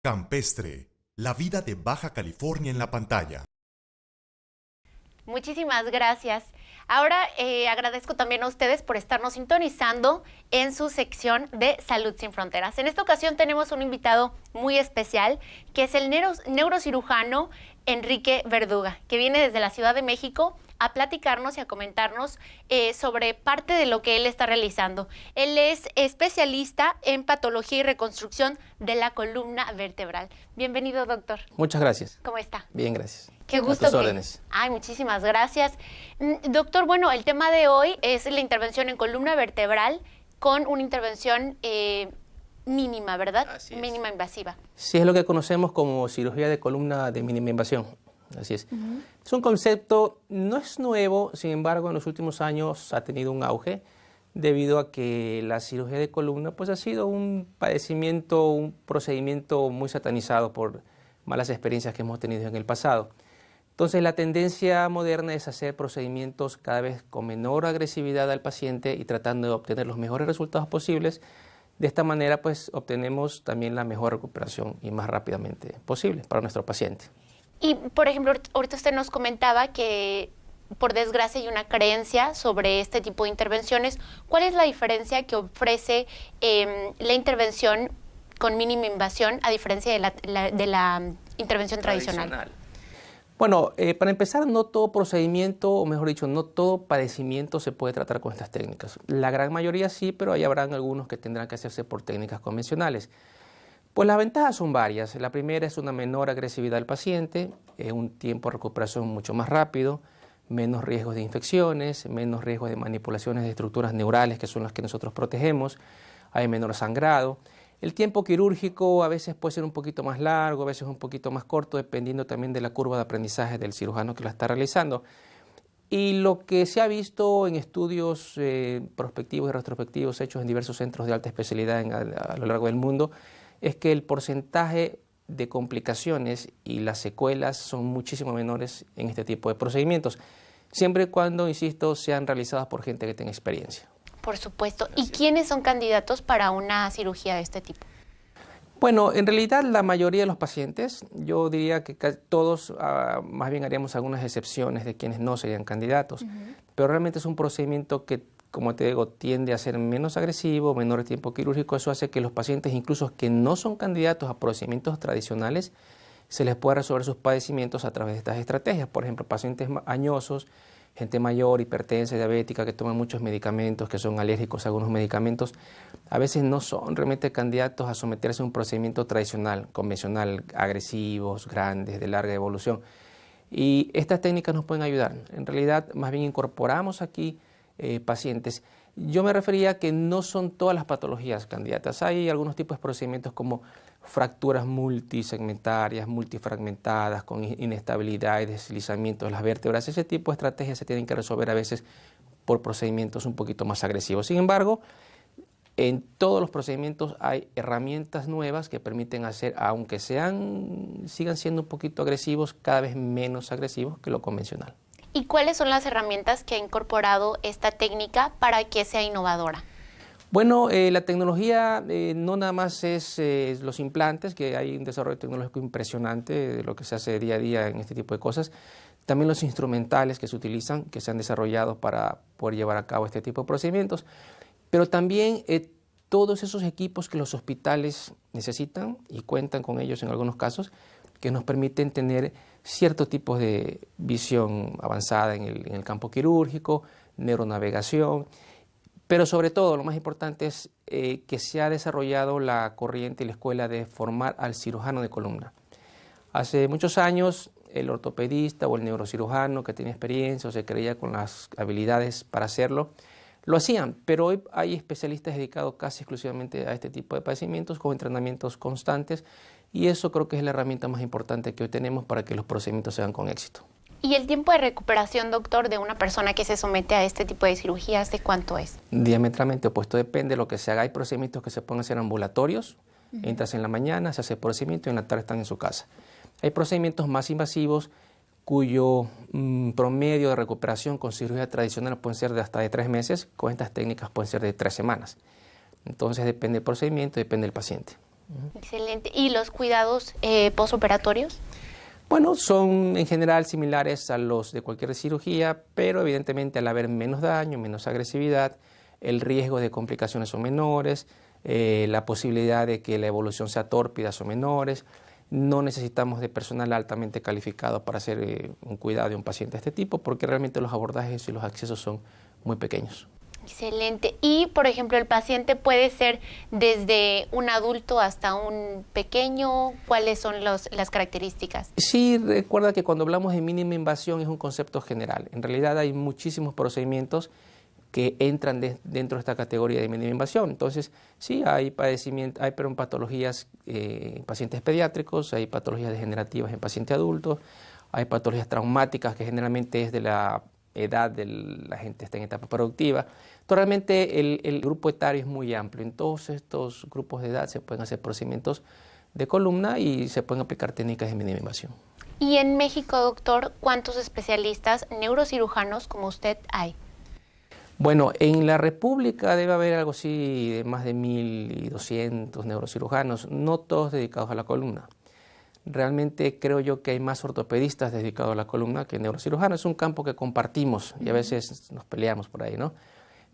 Campestre, la vida de Baja California en la pantalla. Muchísimas gracias. Ahora agradezco también a ustedes por estarnos sintonizando en su sección de Salud Sin Fronteras. En esta ocasión tenemos un invitado muy especial, que es el neurocirujano Enrique Verduga, que viene desde la Ciudad de México a platicarnos y a comentarnos sobre parte de lo que él está realizando. Él es especialista en patología y reconstrucción de la columna vertebral. Bienvenido, doctor. Muchas gracias. ¿Cómo está? Bien, gracias. Qué gusto. A tus órdenes. Ay, muchísimas gracias. Doctor, bueno, el tema de hoy es la intervención en columna vertebral con una intervención mínima, ¿verdad? Así es. Mínima invasiva. Sí, es lo que conocemos como cirugía de columna de mínima invasión. Así es. Es un concepto, no es nuevo, sin embargo, en los últimos años ha tenido un auge debido a que la cirugía de columna pues, ha sido un padecimiento, un procedimiento muy satanizado por malas experiencias que hemos tenido en el pasado. Entonces, la tendencia moderna es hacer procedimientos cada vez con menor agresividad al paciente y tratando de obtener los mejores resultados posibles. De esta manera, pues, obtenemos también la mejor recuperación y más rápidamente posible para nuestro paciente. Y, por ejemplo, ahorita usted nos comentaba que, por desgracia, hay una creencia sobre este tipo de intervenciones. ¿Cuál es la diferencia que ofrece la intervención con mínima invasión a diferencia de la intervención tradicional? Bueno, para empezar, no todo procedimiento, o mejor dicho, no todo padecimiento se puede tratar con estas técnicas. La gran mayoría sí, pero ahí habrán algunos que tendrán que hacerse por técnicas convencionales. Pues las ventajas son varias. La primera es una menor agresividad al paciente, un tiempo de recuperación mucho más rápido, menos riesgos de infecciones, menos riesgos de manipulaciones de estructuras neurales, que son las que nosotros protegemos, hay menor sangrado. El tiempo quirúrgico a veces puede ser un poquito más largo, a veces un poquito más corto, dependiendo también de la curva de aprendizaje del cirujano que la está realizando. Y lo que se ha visto en estudios prospectivos y retrospectivos hechos en diversos centros de alta especialidad a lo largo del mundo, es que el porcentaje de complicaciones y las secuelas son muchísimo menores en este tipo de procedimientos, siempre y cuando, insisto, sean realizadas por gente que tenga experiencia. Por supuesto. ¿Y quiénes son candidatos para una cirugía de este tipo? Bueno, en realidad la mayoría de los pacientes, yo diría que todos, más bien haríamos algunas excepciones de quienes no serían candidatos, pero realmente es un procedimiento que, como te digo, tiende a ser menos agresivo, menor tiempo quirúrgico. Eso hace que los pacientes, incluso que no son candidatos a procedimientos tradicionales, se les pueda resolver sus padecimientos a través de estas estrategias. Por ejemplo, pacientes añosos, gente mayor, hipertensa, diabética, que toman muchos medicamentos, que son alérgicos a algunos medicamentos, a veces no son realmente candidatos a someterse a un procedimiento tradicional, convencional, agresivos, grandes, de larga evolución. Y estas técnicas nos pueden ayudar. En realidad, más bien incorporamos aquí pacientes. Yo me refería a que no son todas las patologías candidatas. Hay algunos tipos de procedimientos como fracturas multisegmentarias, multifragmentadas, con inestabilidad y deslizamiento de las vértebras. Ese tipo de estrategias se tienen que resolver a veces por procedimientos un poquito más agresivos. Sin embargo, en todos los procedimientos hay herramientas nuevas que permiten hacer, aunque sigan siendo un poquito agresivos, cada vez menos agresivos que lo convencional. ¿Y cuáles son las herramientas que ha incorporado esta técnica para que sea innovadora? Bueno, la tecnología no nada más es los implantes, que hay un desarrollo tecnológico impresionante de lo que se hace día a día en este tipo de cosas. También los instrumentales que se utilizan, que se han desarrollado para poder llevar a cabo este tipo de procedimientos. Pero también todos esos equipos que los hospitales necesitan y cuentan con ellos en algunos casos, que nos permiten tener cierto tipo de visión avanzada en el campo quirúrgico, neuronavegación, pero sobre todo lo más importante es que se ha desarrollado la corriente y la escuela de formar al cirujano de columna. Hace muchos años el ortopedista o el neurocirujano que tenía experiencia o se creía con las habilidades para hacerlo, lo hacían, pero hoy hay especialistas dedicados casi exclusivamente a este tipo de padecimientos con entrenamientos constantes y eso creo que es la herramienta más importante que hoy tenemos para que los procedimientos se hagan con éxito. ¿Y el tiempo de recuperación, doctor, de una persona que se somete a este tipo de cirugías, de cuánto es? Diametralmente opuesto, depende de lo que se haga. Hay procedimientos que se pueden hacer ambulatorios, entras en la mañana, se hace el procedimiento y en la tarde están en su casa. Hay procedimientos más invasivos cuyo promedio de recuperación con cirugía tradicional puede ser de hasta de 3 meses, con estas técnicas pueden ser de 3 semanas. Entonces depende del procedimiento, depende del paciente. Excelente. ¿Y los cuidados posoperatorios? Bueno, son en general similares a los de cualquier cirugía, pero evidentemente al haber menos daño, menos agresividad, el riesgo de complicaciones son menores, la posibilidad de que la evolución sea tórpida son menores. No necesitamos de personal altamente calificado para hacer un cuidado de un paciente de este tipo, porque realmente los abordajes y los accesos son muy pequeños. Excelente. Y, por ejemplo, el paciente puede ser desde un adulto hasta un pequeño. ¿Cuáles son las características? Sí, recuerda que cuando hablamos de mínima invasión es un concepto general. En realidad hay muchísimos procedimientos que entran dentro de esta categoría de mínima invasión. Entonces, sí, hay patologías en pacientes pediátricos, hay patologías degenerativas en pacientes adultos, hay patologías traumáticas que generalmente es de la edad de la gente está en etapa productiva. Entonces, realmente el grupo etario es muy amplio. En todos estos grupos de edad se pueden hacer procedimientos de columna y se pueden aplicar técnicas de mínima invasión. Y en México, doctor, ¿cuántos especialistas neurocirujanos como usted hay? Bueno, en la República debe haber algo así de más de 1.200 neurocirujanos, no todos dedicados a la columna. Realmente creo yo que hay más ortopedistas dedicados a la columna que neurocirujanos. Es un campo que compartimos y a veces nos peleamos por ahí, ¿no?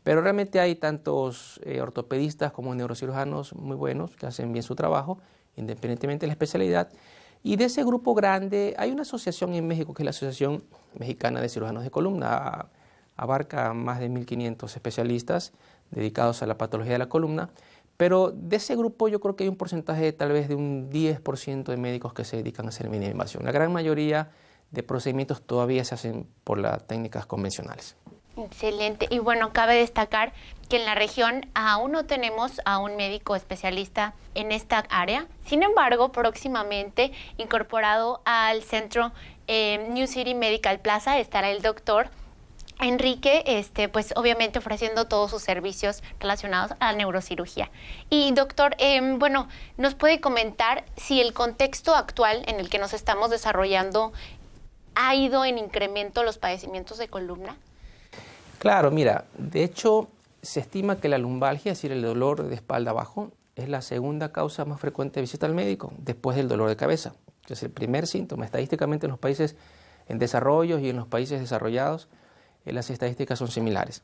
Pero realmente hay tantos ortopedistas como neurocirujanos muy buenos que hacen bien su trabajo, independientemente de la especialidad. Y de ese grupo grande hay una asociación en México que es la Asociación Mexicana de Cirujanos de Columna. Abarca más de 1.500 especialistas dedicados a la patología de la columna, pero de ese grupo yo creo que hay un porcentaje tal vez de un 10% de médicos que se dedican a hacer mínima invasión. La gran mayoría de procedimientos todavía se hacen por las técnicas convencionales. Excelente. Y bueno, cabe destacar que en la región aún no tenemos a un médico especialista en esta área. Sin embargo, próximamente incorporado al centro New City Medical Plaza estará el doctor Enrique, pues obviamente ofreciendo todos sus servicios relacionados a la neurocirugía. Y doctor, bueno, ¿nos puede comentar si el contexto actual en el que nos estamos desarrollando ha ido en incremento los padecimientos de columna? Claro, mira, de hecho se estima que la lumbalgia, es decir, el dolor de espalda abajo, es la segunda causa más frecuente de visita al médico después del dolor de cabeza. Es el primer síntoma. Estadísticamente en los países en desarrollo y en los países desarrollados, las estadísticas son similares.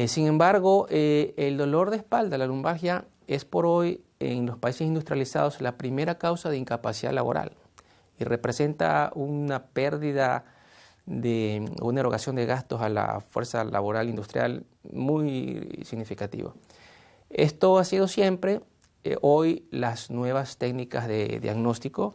Sin embargo, el dolor de espalda, la lumbalgia, es por hoy en los países industrializados la primera causa de incapacidad laboral y representa una pérdida de una erogación de gastos a la fuerza laboral industrial muy significativa. Esto ha sido siempre. Hoy las nuevas técnicas de diagnóstico,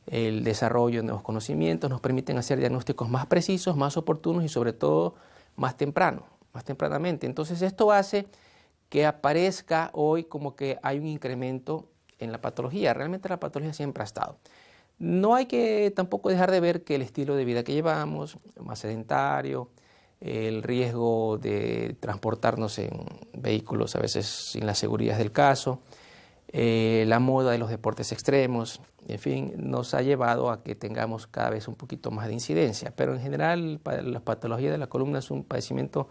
el desarrollo de nuevos conocimientos nos permiten hacer diagnósticos más precisos, más oportunos y sobre todo más tempranamente. Entonces esto hace que aparezca hoy como que hay un incremento en la patología. Realmente la patología siempre ha estado. No hay que tampoco dejar de ver que el estilo de vida que llevamos, más sedentario, el riesgo de transportarnos en vehículos a veces sin la seguridad del caso, la moda de los deportes extremos, en fin, nos ha llevado a que tengamos cada vez un poquito más de incidencia. Pero en general la patología de la columna es un padecimiento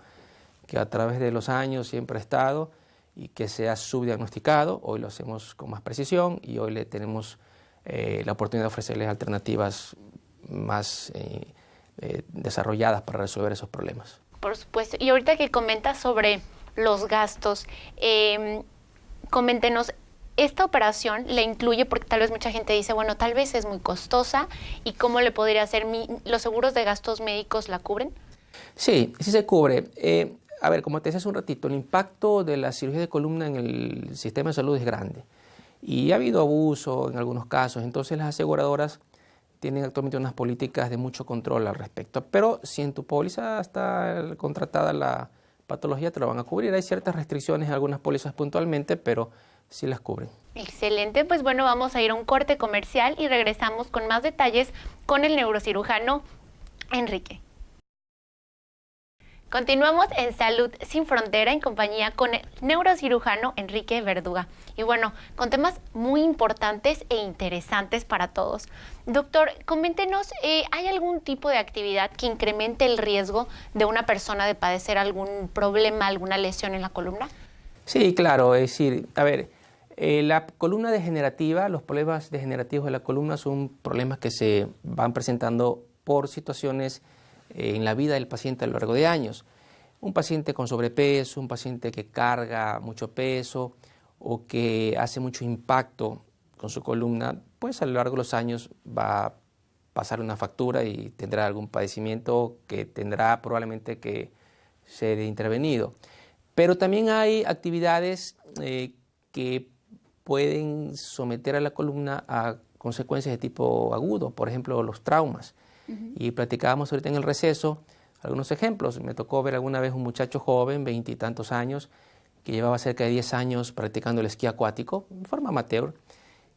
que a través de los años siempre ha estado y que se ha subdiagnosticado. Hoy lo hacemos con más precisión y hoy le tenemos la oportunidad de ofrecerles alternativas más desarrolladas para resolver esos problemas. Por supuesto. Y ahorita que comentas sobre los gastos, coméntenos, ¿esta operación le incluye, porque tal vez mucha gente dice, bueno, tal vez es muy costosa, ¿y cómo le podría hacer? ¿Los seguros de gastos médicos la cubren? Sí, sí se cubre. A ver, como te decía hace un ratito, el impacto de la cirugía de columna en el sistema de salud es grande y ha habido abuso en algunos casos, entonces las aseguradoras tienen actualmente unas políticas de mucho control al respecto, pero si en tu póliza está contratada la patología te lo van a cubrir. Hay ciertas restricciones en algunas pólizas puntualmente, pero sí las cubren. Excelente, pues bueno, vamos a ir a un corte comercial y regresamos con más detalles con el neurocirujano Enrique. Continuamos en Salud Sin Frontera en compañía con el neurocirujano Enrique Verduga. Y bueno, con temas muy importantes e interesantes para todos. Doctor, coméntenos, ¿hay algún tipo de actividad que incremente el riesgo de una persona de padecer algún problema, alguna lesión en la columna? Sí, claro, es decir, a ver, La columna degenerativa, los problemas degenerativos de la columna son problemas que se van presentando por situaciones en la vida del paciente a lo largo de años. Un paciente con sobrepeso, un paciente que carga mucho peso o que hace mucho impacto con su columna, pues a lo largo de los años va a pasar una factura y tendrá algún padecimiento que tendrá probablemente que ser intervenido. Pero también hay actividades que pueden someter a la columna a consecuencias de tipo agudo, por ejemplo, los traumas. Y platicábamos ahorita en el receso algunos ejemplos. Me tocó ver alguna vez un muchacho joven, 20 y tantos años, que llevaba cerca de 10 años practicando el esquí acuático, de forma amateur,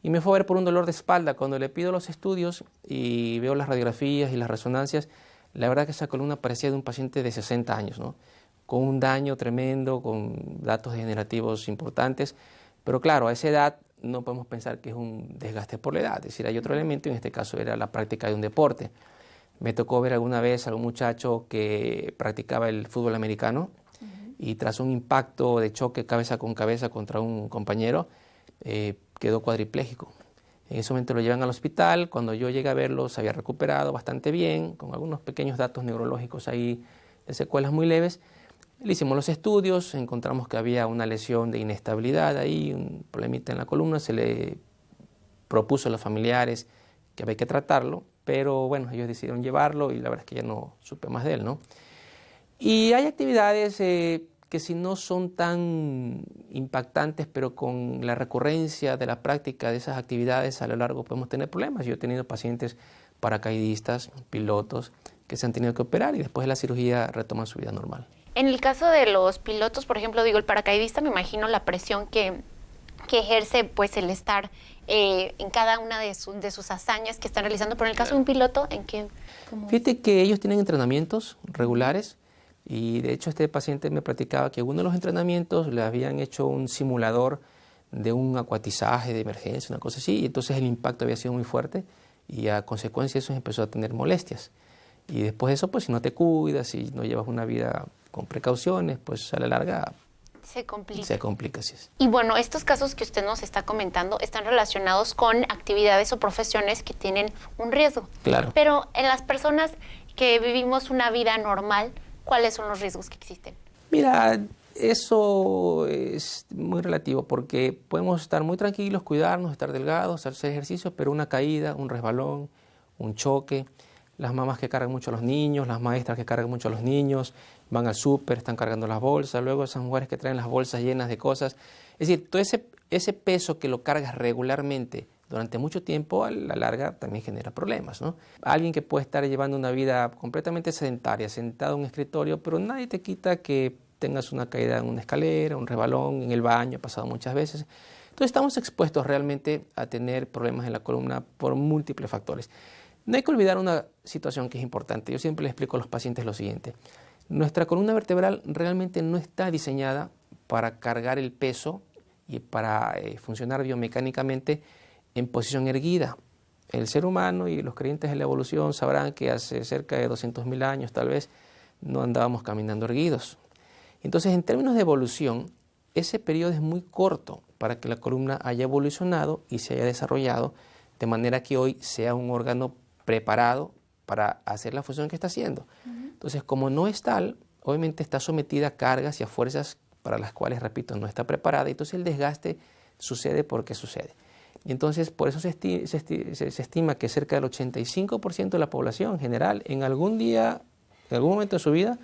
y me fue a ver por un dolor de espalda. Cuando le pido los estudios y veo las radiografías y las resonancias, la verdad que esa columna parecía de un paciente de 60 años, ¿no? Con un daño tremendo, con datos degenerativos importantes. Pero claro, a esa edad no podemos pensar que es un desgaste por la edad. Es decir, hay otro elemento, en este caso era la práctica de un deporte. Me tocó ver alguna vez a un muchacho que practicaba el fútbol americano y tras un impacto de choque cabeza con cabeza contra un compañero, quedó cuadripléjico. En ese momento lo llevan al hospital. Cuando yo llegué a verlo, se había recuperado bastante bien, con algunos pequeños datos neurológicos ahí de secuelas muy leves. Le hicimos los estudios, encontramos que había una lesión de inestabilidad ahí, un problemita en la columna. Se le propuso a los familiares que había que tratarlo, pero bueno, ellos decidieron llevarlo y la verdad es que ya no supe más de él, ¿no? Y hay actividades que si no son tan impactantes, pero con la recurrencia de la práctica de esas actividades a lo largo podemos tener problemas. Yo he tenido pacientes paracaidistas, pilotos, que se han tenido que operar y después de la cirugía retoman su vida normal. En el caso de los pilotos, por ejemplo, digo, el paracaidista, me imagino la presión que ejerce pues el estar en cada una de sus hazañas que están realizando, pero en el caso de un piloto, ¿en qué? Fíjate que ellos tienen entrenamientos regulares y de hecho este paciente me platicaba que uno de los entrenamientos le habían hecho un simulador de un acuatizaje de emergencia, una cosa así, y entonces el impacto había sido muy fuerte y a consecuencia de eso empezó a tener molestias. Y después de eso, pues si no te cuidas, si no llevas una vida con precauciones, pues a la larga se complica. Se complica, sí. Y bueno, estos casos que usted nos está comentando están relacionados con actividades o profesiones que tienen un riesgo. Claro. Pero en las personas que vivimos una vida normal, ¿cuáles son los riesgos que existen? Mira, eso es muy relativo porque podemos estar muy tranquilos, cuidarnos, estar delgados, hacer ejercicio, pero una caída, un resbalón, un choque, las mamás que cargan mucho a los niños, las maestras que cargan mucho a los niños, van al súper, están cargando las bolsas, luego esas mujeres que traen las bolsas llenas de cosas. Es decir, todo ese peso que lo cargas regularmente durante mucho tiempo, a la larga también genera problemas, ¿no? Alguien que puede estar llevando una vida completamente sedentaria, sentado en un escritorio, pero nadie te quita que tengas una caída en una escalera, un resbalón en el baño, ha pasado muchas veces. Entonces estamos expuestos realmente a tener problemas en la columna por múltiples factores. No hay que olvidar una situación que es importante. Yo siempre les explico a los pacientes lo siguiente. Nuestra columna vertebral realmente no está diseñada para cargar el peso y para funcionar biomecánicamente en posición erguida. El ser humano y los creyentes en la evolución sabrán que hace cerca de 200.000 años tal vez no andábamos caminando erguidos. Entonces, en términos de evolución, ese periodo es muy corto para que la columna haya evolucionado y se haya desarrollado de manera que hoy sea un órgano preparado para hacer la función que está haciendo. Entonces, como no es tal, obviamente está sometida a cargas y a fuerzas para las cuales, repito, no está preparada. Entonces el desgaste sucede porque sucede. Y entonces, por eso se estima que cerca del 85% de la población en general, en algún día, en algún momento de su vida,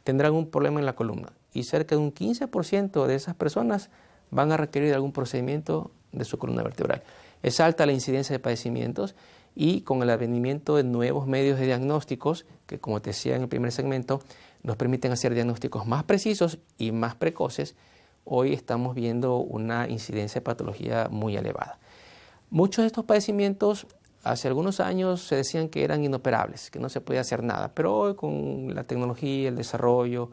tendrán un problema en la columna. Y cerca de un 15% de esas personas van a requerir algún procedimiento de su columna vertebral. Es alta la incidencia de padecimientos y con el advenimiento de nuevos medios de diagnósticos, que como te decía en el primer segmento, nos permiten hacer diagnósticos más precisos y más precoces, hoy estamos viendo una incidencia de patología muy elevada. Muchos de estos padecimientos hace algunos años se decían que eran inoperables, que no se podía hacer nada, pero hoy con la tecnología, el desarrollo,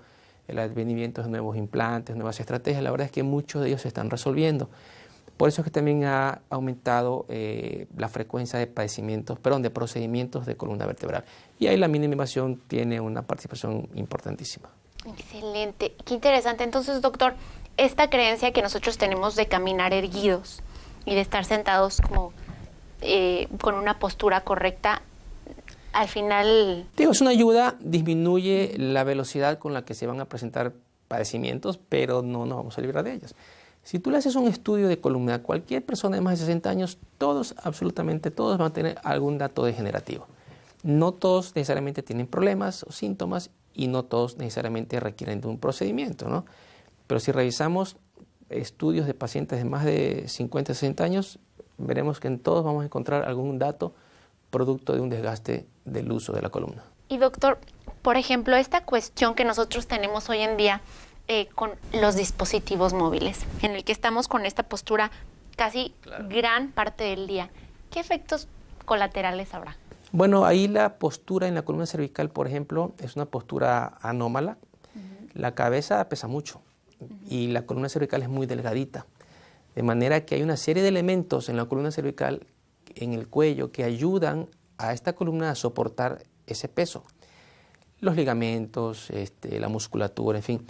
el advenimiento de nuevos implantes, nuevas estrategias, la verdad es que muchos de ellos se están resolviendo. Por eso es que también ha aumentado la frecuencia de de procedimientos de columna vertebral. Y ahí la mínima invasión tiene una participación importantísima. Excelente, qué interesante. Entonces, doctor, esta creencia que nosotros tenemos de caminar erguidos y de estar sentados como con una postura correcta, al final... Digo, es una ayuda, disminuye la velocidad con la que se van a presentar padecimientos, pero no nos vamos a librar de ellos. Si tú le haces un estudio de columna a cualquier persona de más de 60 años, todos, absolutamente todos, van a tener algún dato degenerativo. No todos necesariamente tienen problemas o síntomas y no todos necesariamente requieren de un procedimiento, ¿no? Pero si revisamos estudios de pacientes de más de 50, 60 años, veremos que en todos vamos a encontrar algún dato producto de un desgaste del uso de la columna. Y doctor, por ejemplo, esta cuestión que nosotros tenemos hoy en día con los dispositivos móviles, en el que estamos con esta postura casi gran parte del día, ¿qué efectos colaterales habrá? Bueno, ahí la postura en la columna cervical, por ejemplo, es una postura anómala. La cabeza pesa mucho y la columna cervical es muy delgadita. De manera que hay una serie de elementos en la columna cervical, en el cuello, que ayudan a esta columna a soportar ese peso. Los ligamentos, la musculatura, en fin.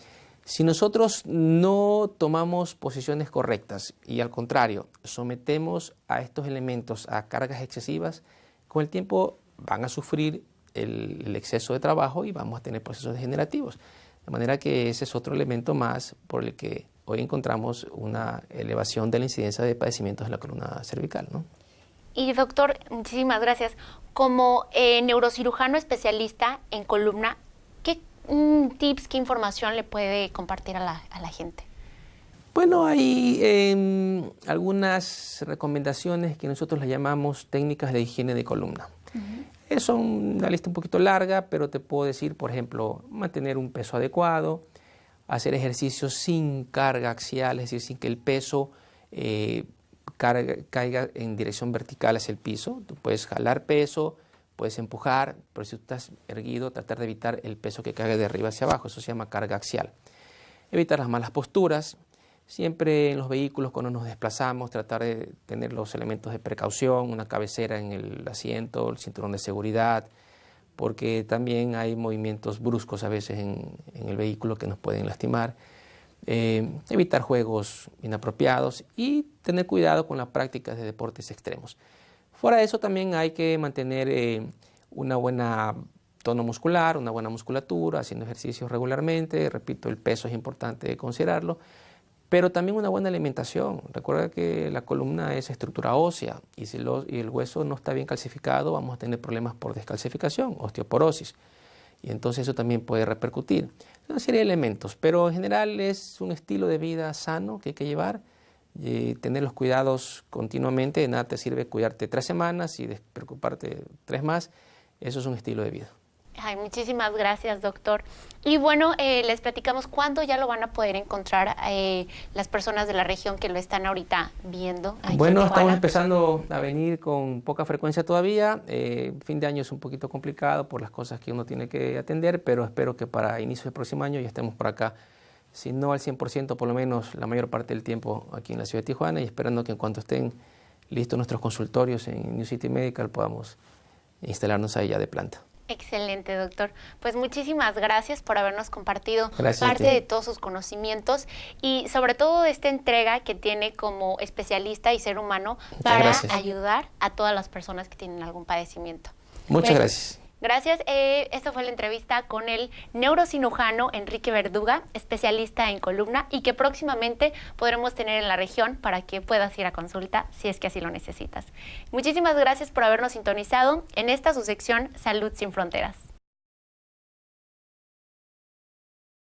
Si nosotros no tomamos posiciones correctas y al contrario, sometemos a estos elementos a cargas excesivas, con el tiempo van a sufrir el exceso de trabajo y vamos a tener procesos degenerativos. De manera que ese es otro elemento más por el que hoy encontramos una elevación de la incidencia de padecimientos de la columna cervical, ¿no? Y doctor, muchísimas gracias. Como neurocirujano especialista en columna, ¿qué tips, qué información le puede compartir a la gente? Bueno, hay algunas recomendaciones que nosotros le llamamos técnicas de higiene de columna. Es una lista un poquito larga, pero te puedo decir, por ejemplo, mantener un peso adecuado, hacer ejercicios sin carga axial, es decir, sin que el peso caiga en dirección vertical hacia el piso. Tú puedes jalar peso, puedes empujar, pero si tú estás erguido, tratar de evitar el peso que caiga de arriba hacia abajo. Eso se llama carga axial. Evitar las malas posturas. Siempre en los vehículos, cuando nos desplazamos, tratar de tener los elementos de precaución, una cabecera en el asiento, el cinturón de seguridad, porque también hay movimientos bruscos a veces en el vehículo que nos pueden lastimar. Evitar juegos inapropiados y tener cuidado con las prácticas de deportes extremos. Fuera de eso también hay que mantener una buena tono muscular, una buena musculatura, haciendo ejercicios regularmente. Repito, el peso es importante considerarlo, pero también una buena alimentación. Recuerda que la columna es estructura ósea y si el hueso no está bien calcificado, vamos a tener problemas por descalcificación, osteoporosis. Y entonces eso también puede repercutir. Una serie de elementos, pero en general es un estilo de vida sano que hay que llevar. Tener los cuidados continuamente. De nada te sirve cuidarte 3 semanas y despreocuparte 3 más. Eso es un estilo de vida. Ay, muchísimas gracias, doctor. Y bueno, les platicamos cuándo ya lo van a poder encontrar las personas de la región que lo están ahorita viendo. Bueno, estamos empezando a venir con poca frecuencia todavía. Fin de año es un poquito complicado por las cosas que uno tiene que atender, pero espero que para inicio del próximo año ya estemos por acá. Si no al 100%, por lo menos la mayor parte del tiempo aquí en la ciudad de Tijuana, y esperando que en cuanto estén listos nuestros consultorios en New City Medical podamos instalarnos ahí ya de planta. Excelente, doctor. Pues muchísimas gracias por habernos compartido Gracias parte de todos sus conocimientos y sobre todo de esta entrega que tiene como especialista y ser humano para ayudar a todas las personas que tienen algún padecimiento. Muchas gracias. Gracias. Esta fue la entrevista con el neurocirujano Enrique Verduga, especialista en columna y que próximamente podremos tener en la región para que puedas ir a consulta si es que así lo necesitas. Muchísimas gracias por habernos sintonizado en esta su sección Salud sin Fronteras.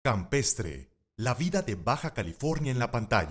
Campestre, la vida de Baja California en la pantalla.